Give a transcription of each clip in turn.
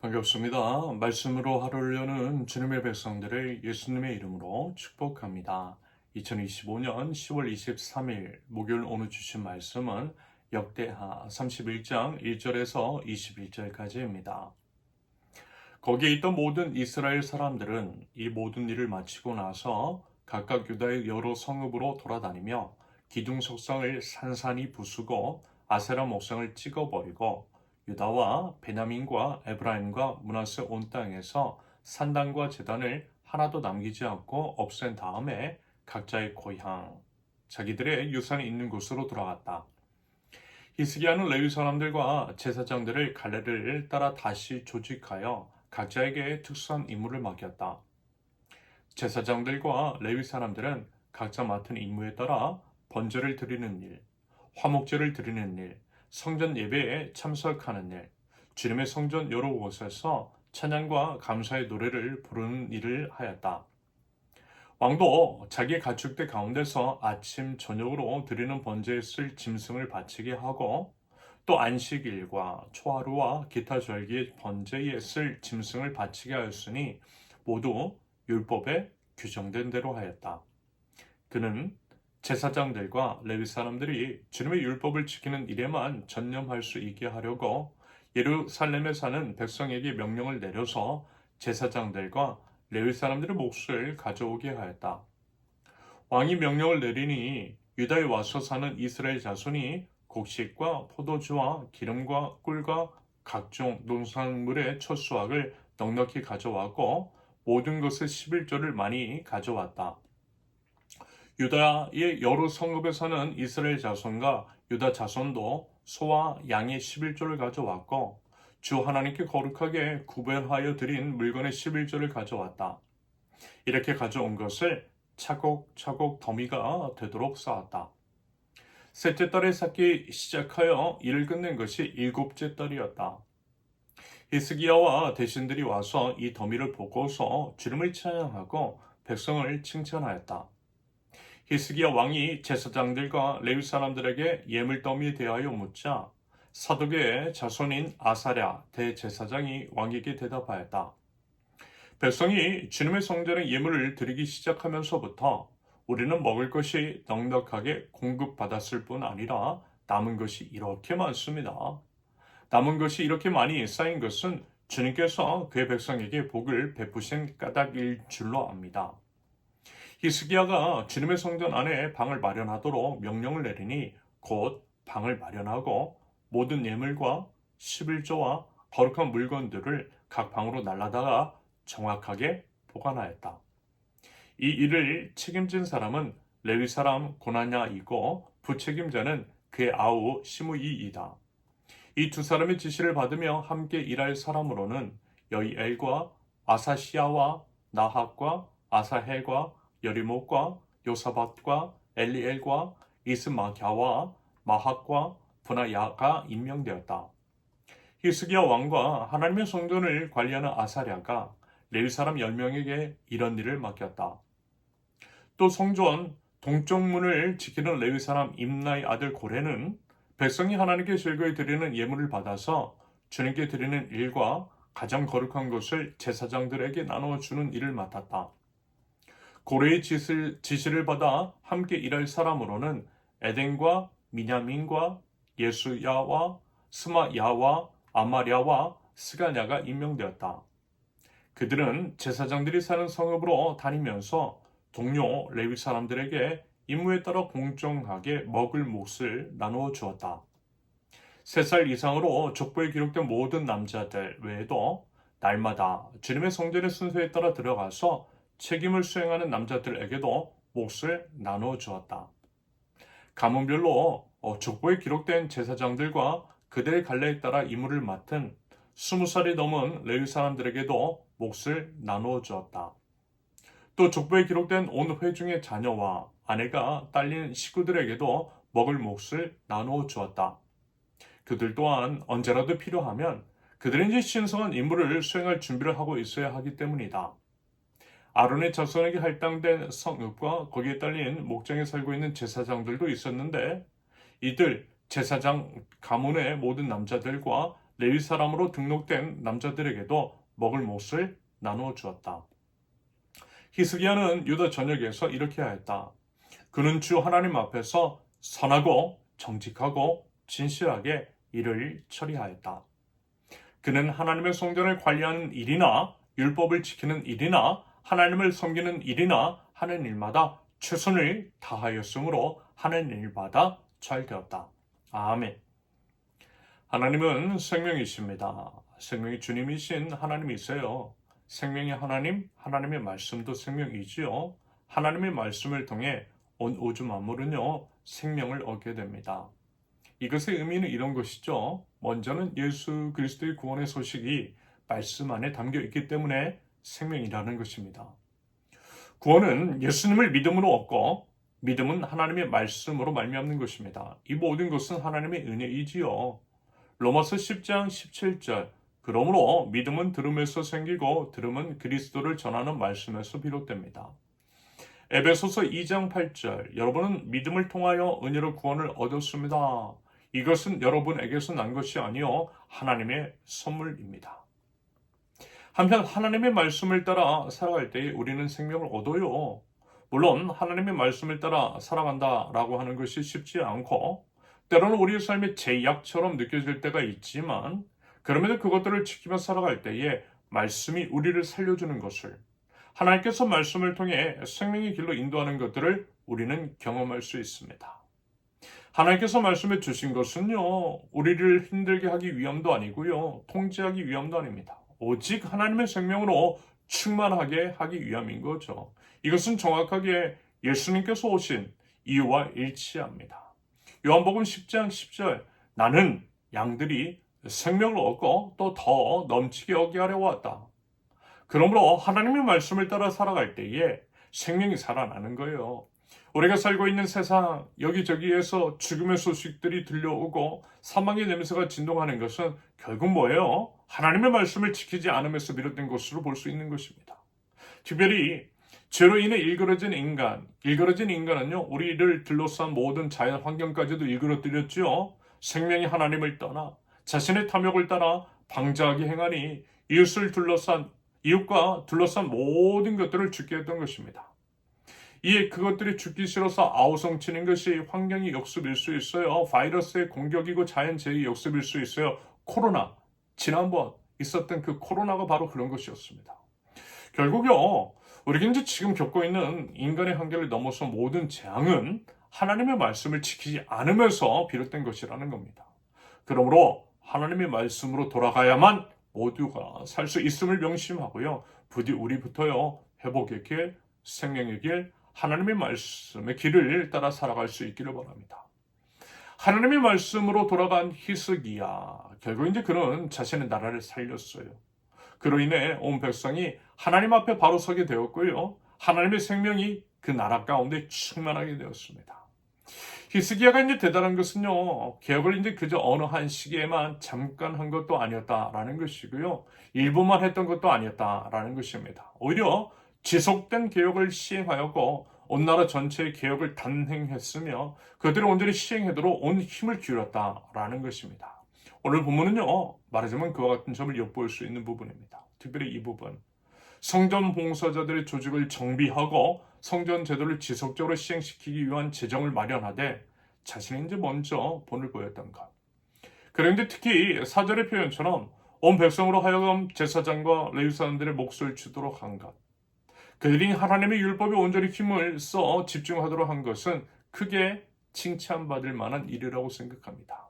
반갑습니다. 말씀으로 하루를 여는 주님의 백성들을 예수님의 이름으로 축복합니다. 2025년 10월 23일 목요일 오늘 주신 말씀은 역대하 31장 1절에서 21절까지입니다. 거기에 있던 모든 이스라엘 사람들은 이 모든 일을 마치고 나서 각각 유다의 여러 성읍으로 돌아다니며 기둥 석상을 산산이 부수고 아세라 목상을 찍어버리고 유다와 베냐민과 에브라임과 므낫세 온 땅에서 산당과 제단을 하나도 남기지 않고 없앤 다음에 각자의 고향, 자기들의 유산이 있는 곳으로 돌아갔다. 히스기야는 레위 사람들과 제사장들을 갈래를 따라 다시 조직하여 각자에게 특수한 임무를 맡겼다. 제사장들과 레위 사람들은 각자 맡은 임무에 따라 번제를 드리는 일, 화목제를 드리는 일, 성전 예배에 참석하는 일, 주님의 성전 여러 곳에서 찬양과 감사의 노래를 부르는 일을 하였다. 왕도 자기 가축들 가운데서 아침 저녁으로 드리는 번제에 쓸 짐승을 바치게 하고 또 안식일과 초하루와 기타 절기의 번제에 쓸 짐승을 바치게 하였으니 모두 율법에 규정된 대로 하였다. 그는 제사장들과 레위 사람들이 주님의 율법을 지키는 일에만 전념할 수 있게 하려고 예루살렘에 사는 백성에게 명령을 내려서 제사장들과 레위 사람들의 몫을 가져오게 하였다. 왕이 명령을 내리니 유다에 와서 사는 이스라엘 자손이 곡식과 포도주와 기름과 꿀과 각종 농산물의 첫 수확을 넉넉히 가져왔고 모든 것의 11조를 많이 가져왔다. 유다의 여러 성읍에 사는 이스라엘 자손과 유다 자손도 소와 양의 11조를 가져왔고 주 하나님께 거룩하게 구별하여 드린 물건의 11조를 가져왔다. 이렇게 가져온 것을 차곡차곡 더미가 되도록 쌓았다. 셋째 달에 쌓기 시작하여 일을 끝낸 것이 일곱째 달이었다. 히스기야와 대신들이 와서 이 더미를 보고서 주님을 찬양하고 백성을 칭찬하였다. 히스기야 왕이 제사장들과 레위 사람들에게 예물 더미에 대하여 묻자 사독의 자손인 아사랴 대제사장이 왕에게 대답하였다. 백성이 주님의 성전에 예물을 드리기 시작하면서부터 우리는 먹을 것이 넉넉하게 공급받았을 뿐 아니라 남은 것이 이렇게 많습니다. 남은 것이 이렇게 많이 쌓인 것은 주님께서 그의 백성에게 복을 베푸신 까닭일 줄로 압니다. 히스기야가 주님의 성전 안에 방을 마련하도록 명령을 내리니 곧 방을 마련하고 모든 예물과 11조와 거룩한 물건들을 각 방으로 날라다가 정확하게 보관하였다. 이 일을 책임진 사람은 레위 사람 고나냐이고 부책임자는 그의 아우 시므이이다. 이 두 사람의 지시를 받으며 함께 일할 사람으로는 여이엘과 아사시야와 나핫과 아사헬과 여리목과 요사밧과 엘리엘과 이스마갸와 마핫과 분하야가 임명되었다. 히스기야 왕과 하나님의 성전을 관리하는 아사랴가 레위 사람 10명에게 이런 일을 맡겼다. 또 성전 동쪽 문을 지키는 레위 사람 임나의 아들 고레는 백성이 하나님께 즐거이 드리는 예물을 받아서 주님께 드리는 일과 가장 거룩한 것을 제사장들에게 나눠주는 일을 맡았다. 고레의 지시를 받아 함께 일할 사람으로는 에덴과 미냐민과 예수야와 스마야와 아마랴와 스가냐가 임명되었다. 그들은 제사장들이 사는 성읍으로 다니면서 동료 레위 사람들에게 임무에 따라 공정하게 먹을 몫을 나누어 주었다. 3살 이상으로 족보에 기록된 모든 남자들 외에도 날마다 주님의 성전의 순서에 따라 들어가서 책임을 수행하는 남자들에게도 몫을 나누어 주었다. 가문별로 족보에 기록된 제사장들과 그들의 갈래에 따라 임무를 맡은 20살이 넘은 레위 사람들에게도 몫을 나누어 주었다. 또 족보에 기록된 온 회중의 자녀와 아내가 딸린 식구들에게도 먹을 몫을 나누어 주었다. 그들 또한 언제라도 필요하면 그들은 이제 신성한 임무를 수행할 준비를 하고 있어야 하기 때문이다. 아론의 자손에게 할당된 성읍과 거기에 딸린 목장에 살고 있는 제사장들도 있었는데 이들 제사장 가문의 모든 남자들과 레위 사람으로 등록된 남자들에게도 먹을 몫을 나누어 주었다. 히스기야는 유다 전역에서 이렇게 하였다. 그는 주 하나님 앞에서 선하고 정직하고 진실하게 일을 처리하였다. 그는 하나님의 성전을 관리하는 일이나 율법을 지키는 일이나 하나님을 섬기는 일이나 하는 일마다 최선을 다하였으므로 하는 일마다 잘 되었다. 아멘. 하나님은 생명이십니다. 생명이 주님이신 하나님이세요. 생명의 하나님, 하나님의 말씀도 생명이지요. 하나님의 말씀을 통해 온 우주 만물은요, 생명을 얻게 됩니다. 이것의 의미는 이런 것이죠. 먼저는 예수 그리스도의 구원의 소식이 말씀 안에 담겨 있기 때문에 생명이라는 것입니다. 구원은 예수님을 믿음으로 얻고 믿음은 하나님의 말씀으로 말미암는 것입니다. 이 모든 것은 하나님의 은혜이지요. 로마서 10장 17절 그러므로 믿음은 들음에서 생기고 들음은 그리스도를 전하는 말씀에서 비롯됩니다. 에베소서 2장 8절 여러분은 믿음을 통하여 은혜로 구원을 얻었습니다. 이것은 여러분에게서 난 것이 아니요 하나님의 선물입니다. 한편 하나님의 말씀을 따라 살아갈 때에 우리는 생명을 얻어요. 물론 하나님의 말씀을 따라 살아간다라고 하는 것이 쉽지 않고 때로는 우리의 삶이 제약처럼 느껴질 때가 있지만 그럼에도 그것들을 지키며 살아갈 때에 말씀이 우리를 살려주는 것을 하나님께서 말씀을 통해 생명의 길로 인도하는 것들을 우리는 경험할 수 있습니다. 하나님께서 말씀해 주신 것은요, 우리를 힘들게 하기 위함도 아니고요, 통제하기 위함도 아닙니다. 오직 하나님의 생명으로 충만하게 하기 위함인 거죠. 이것은 정확하게 예수님께서 오신 이유와 일치합니다. 요한복음 10장 10절 나는 양들이 생명을 얻고 또 더 넘치게 얻게 하려 왔다. 그러므로 하나님의 말씀을 따라 살아갈 때에 생명이 살아나는 거예요. 우리가 살고 있는 세상 여기저기에서 죽음의 소식들이 들려오고 사망의 냄새가 진동하는 것은 결국 뭐예요? 하나님의 말씀을 지키지 않음에서 비롯된 것으로 볼 수 있는 것입니다. 특별히 죄로 인해 일그러진 인간은요, 우리를 둘러싼 모든 자연 환경까지도 일그러뜨렸죠. 생명이 하나님을 떠나 자신의 탐욕을 따라 방자하게 행하니 이웃과 둘러싼 모든 것들을 죽게 했던 것입니다. 이에 그것들이 죽기 싫어서 아우성치는 것이 환경의 역습일 수 있어요. 바이러스의 공격이고 자연재해의 역습일 수 있어요. 코로나, 지난번 있었던 그 코로나가 바로 그런 것이었습니다. 결국요, 우리가 이제 지금 겪고 있는 인간의 한계를 넘어서 모든 재앙은 하나님의 말씀을 지키지 않으면서 비롯된 것이라는 겁니다. 그러므로 하나님의 말씀으로 돌아가야만 모두가 살 수 있음을 명심하고요. 부디 우리부터요, 회복의 길, 생명의 길, 하나님의 말씀의 길을 따라 살아갈 수 있기를 바랍니다. 하나님의 말씀으로 돌아간 히스기야, 결국 이제 그는 자신의 나라를 살렸어요. 그로 인해 온 백성이 하나님 앞에 바로 서게 되었고요. 하나님의 생명이 그 나라 가운데 충만하게 되었습니다. 히스기야가 이제 대단한 것은요, 개혁을 이제 그저 어느 한 시기에만 잠깐 한 것도 아니었다라는 것이고요. 일부만 했던 것도 아니었다라는 것입니다. 오히려 지속된 개혁을 시행하였고 온 나라 전체의 개혁을 단행했으며 그들을 온전히 시행하도록 온 힘을 기울였다라는 것입니다. 오늘 본문은요, 말하자면 그와 같은 점을 엿볼 수 있는 부분입니다. 특별히 이 부분. 성전 봉사자들의 조직을 정비하고 성전 제도를 지속적으로 시행시키기 위한 재정을 마련하되 자신이 이제 먼저 본을 보였던 것. 그런데 특히 사절의 표현처럼 온 백성으로 하여금 제사장과 레위 사람들의 몫을 주도록 한 것. 그들이 하나님의 율법에 온전히 힘을 써 집중하도록 한 것은 크게 칭찬받을 만한 일이라고 생각합니다.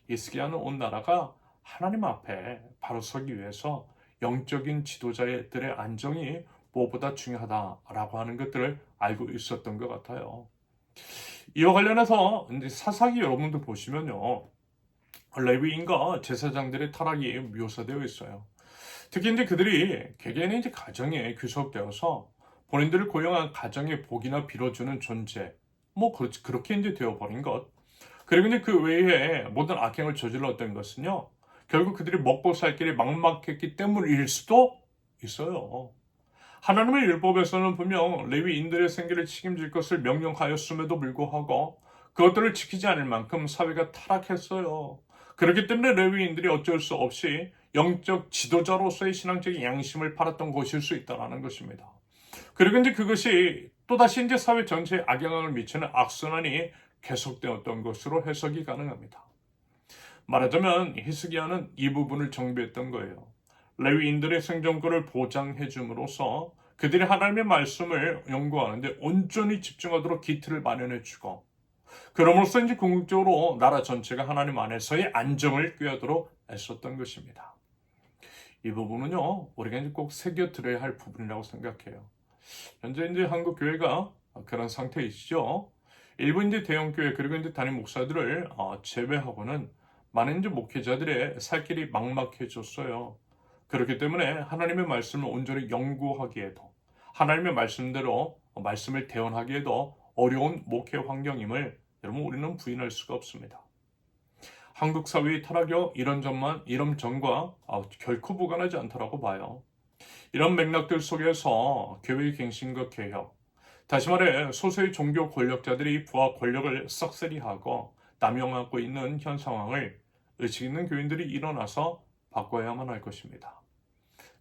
히스기야는 온 나라가 하나님 앞에 바로 서기 위해서 영적인 지도자들의 안정이 무엇보다 중요하다라고 하는 것들을 알고 있었던 것 같아요. 이와 관련해서 이제 사사기 여러분도 보시면요, 레위인과 제사장들의 타락이 묘사되어 있어요. 특히 이제 그들이 개개인의 이제 가정에 귀속되어서 본인들을 고용한 가정의 복이나 빌어주는 존재, 그렇게 이제 되어버린 것. 그리고 이제 그 외에 모든 악행을 저질렀던 것은요, 결국 그들이 먹고 살 길이 막막했기 때문일 수도 있어요. 하나님의 율법에서는 분명 레위인들의 생계를 책임질 것을 명령하였음에도 불구하고 그것들을 지키지 않을 만큼 사회가 타락했어요. 그렇기 때문에 레위인들이 어쩔 수 없이 영적 지도자로서의 신앙적인 양심을 팔았던 것일 수 있다는 것입니다. 그리고 이제 그것이 또다시 이제 사회 전체에 악영향을 미치는 악순환이 계속되었던 것으로 해석이 가능합니다. 말하자면 히스기야는 이 부분을 정비했던 거예요. 레위인들의 생존권을 보장해 줌으로써 그들이 하나님의 말씀을 연구하는데 온전히 집중하도록 기틀을 마련해 주고, 그럼으로써 이제 궁극적으로 나라 전체가 하나님 안에서의 안정을 꾀하도록 애썼던 것입니다. 이 부분은요, 우리가 이제 꼭 새겨들어야 할 부분이라고 생각해요. 현재 이제 한국 교회가 그런 상태이시죠. 일부 이제 대형 교회 그리고 이제 담임 목사들을 제외하고는 많은 이제 목회자들의 살 길이 막막해졌어요. 그렇기 때문에 하나님의 말씀을 온전히 연구하기에도, 하나님의 말씀대로 말씀을 대언하기에도 어려운 목회 환경임을 여러분 우리는 부인할 수가 없습니다. 한국 사회의 타락이 이런 점과 결코 무관하지 않다라고 봐요. 이런 맥락들 속에서 교회의 갱신과 개혁, 다시 말해 소수의 종교 권력자들이 부하 권력을 썩세리하고 남용하고 있는 현 상황을 의식 있는 교인들이 일어나서 바꿔야만 할 것입니다.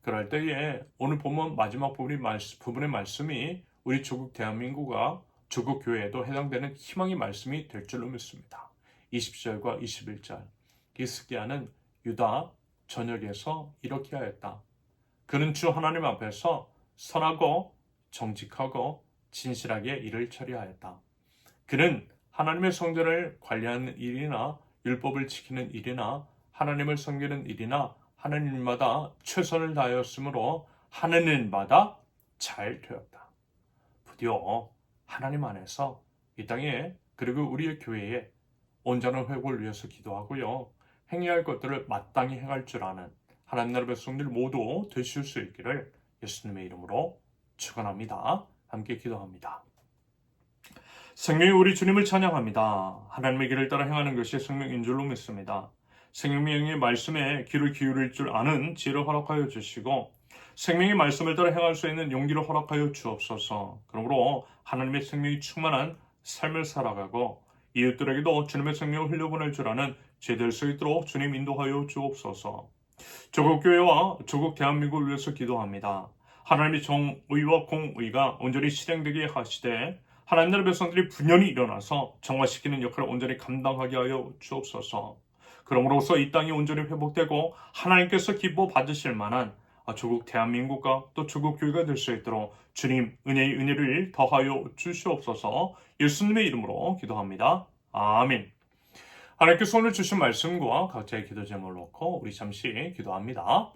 그럴 때에 오늘 본문 마지막 부분의 말씀이 우리 조국 대한민국과 조국 교회에도 해당되는 희망의 말씀이 될 줄로 믿습니다. 20절과 21절. 히스기야는 유다 전역에서 이렇게 하였다. 그는 주 하나님 앞에서 선하고 정직하고 진실하게 일을 처리하였다. 그는 하나님의 성전을 관리하는 일이나 율법을 지키는 일이나 하나님을 섬기는 일이나 하는 일마다 최선을 다하였으므로 하는 일마다 잘 되었다. 부디어 하나님 안에서 이 땅에 그리고 우리의 교회에 온전한 회복을 위해서 기도하고요. 행해야 할 것들을 마땅히 행할 줄 아는 하나님 나라 백성들 모두 되실 수 있기를 예수님의 이름으로 축원합니다. 함께 기도합니다. 생명의 우리 주님을 찬양합니다. 하나님의 길을 따라 행하는 것이 생명인 줄로 믿습니다. 생명의 말씀에 귀를 기울일 줄 아는 지혜를 허락하여 주시고 생명의 말씀을 따라 행할 수 있는 용기를 허락하여 주옵소서. 그러므로 하나님의 생명이 충만한 삶을 살아가고 이웃들에게도 주님의 생명을 흘려보낼 줄 아는 죄될 수 있도록 주님 인도하여 주옵소서. 조국 교회와 조국 대한민국을 위해서 기도합니다. 하나님의 정의와 공의가 온전히 실행되게 하시되 하나님 나라 백성들이 분연히 일어나서 정화시키는 역할을 온전히 감당하게 하여 주옵소서. 그러므로서 이 땅이 온전히 회복되고 하나님께서 기뻐 받으실 만한 조국 대한민국과 또 조국 교회가 될 수 있도록 주님 은혜의 은혜를 더하여 주시옵소서. 예수님의 이름으로 기도합니다. 아멘. 하나님께서 오늘 주신 말씀과 각자의 기도 제목을 놓고 우리 잠시 기도합니다.